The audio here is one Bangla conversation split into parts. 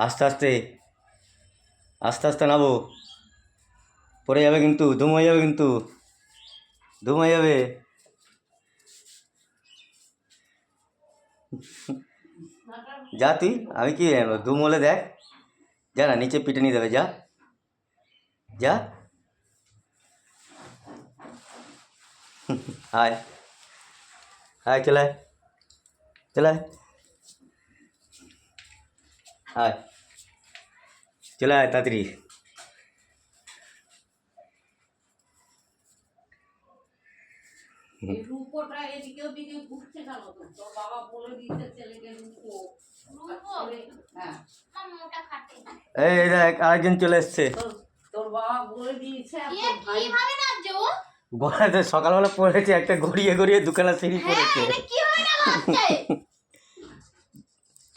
আস্তে আস্তে আস্তে আস্তে নাবো, পড়ে যাবে কিন্তু, ধুম হয়ে যাবে কিন্তু, ধুম হয়ে যাবে। যা তুই, আমি কি জানবো, ধুম হলে দেখ, যা না, নিচে পিটে নিয়ে দেবে, যা যা। আয় আয়, চলে আয়, চলে আয়, আয়, চলে আয় তাড়াতাড়ি। রূপোটা এদিকে ওদিকে ঘুরছে কেন? তোর বাবা বলে দিয়েছে ছেলেকে রূপো। হ্যাঁ, এই দেখ আরেকজন চলে এসছে। তোর বাবা বলে দিয়েছে। গলাতে সকালবেলা পড়েছে একটা, গড়িয়ে গড়িয়ে দুখানা সিঁড়ি পড়েছে।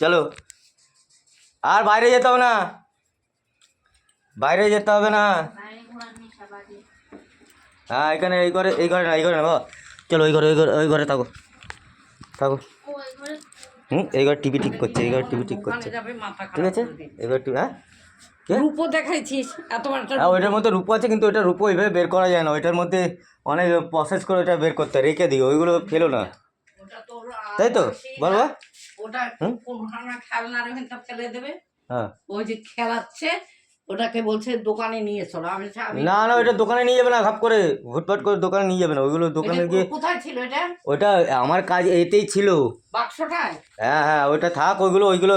চলো, আর বাইরে যেতে হবে না, বাইরে যেতে হবে না। হ্যাঁ, এখানে এই ঘরে, এই ঘরে না, এই ঘরে না বাবা, চলো ওই ঘরে, ওই ঘরে, ওই ঘরে থাকো, থাকো। এই ঘরে টিভি ঠিক করছে, এই ঘরে টিভি ঠিক করছে, ঠিক আছে, এই ঘরে টিভি। হ্যাঁ, রূপো দেখাইছিস এত বড়? হ্যাঁ, ওইটার মধ্যে রূপো আছে, কিন্তু ওইটা রূপো ওইভাবে বের করা যায় না, ওইটার মধ্যে অনেক প্রসেস করে ওইটা বের করতে হয়, রেখে দিই, ওইগুলো ফেলো না, তাই তো বল বা? ওটা কোনখানা খেলনার ভেতর ফেলে দেবে। হ্যাঁ, ওই যে খেলাচ্ছে ওটাকে বলছে দোকানে নিয়ে চলো। আমি না না, ওইটা দোকানে নিয়ে যাবে না, ঘাপ করে হুটপাট করে দোকানে নিয়ে যাবে না, ওইগুলো দোকানে গিয়ে। কোথায় ছিল এটা? ওইটা আমার কাজ এতেই ছিল, বাক্সটায়? হ্যাঁ হ্যাঁ, ওইটা থাক, ওইগুলো ওইগুলো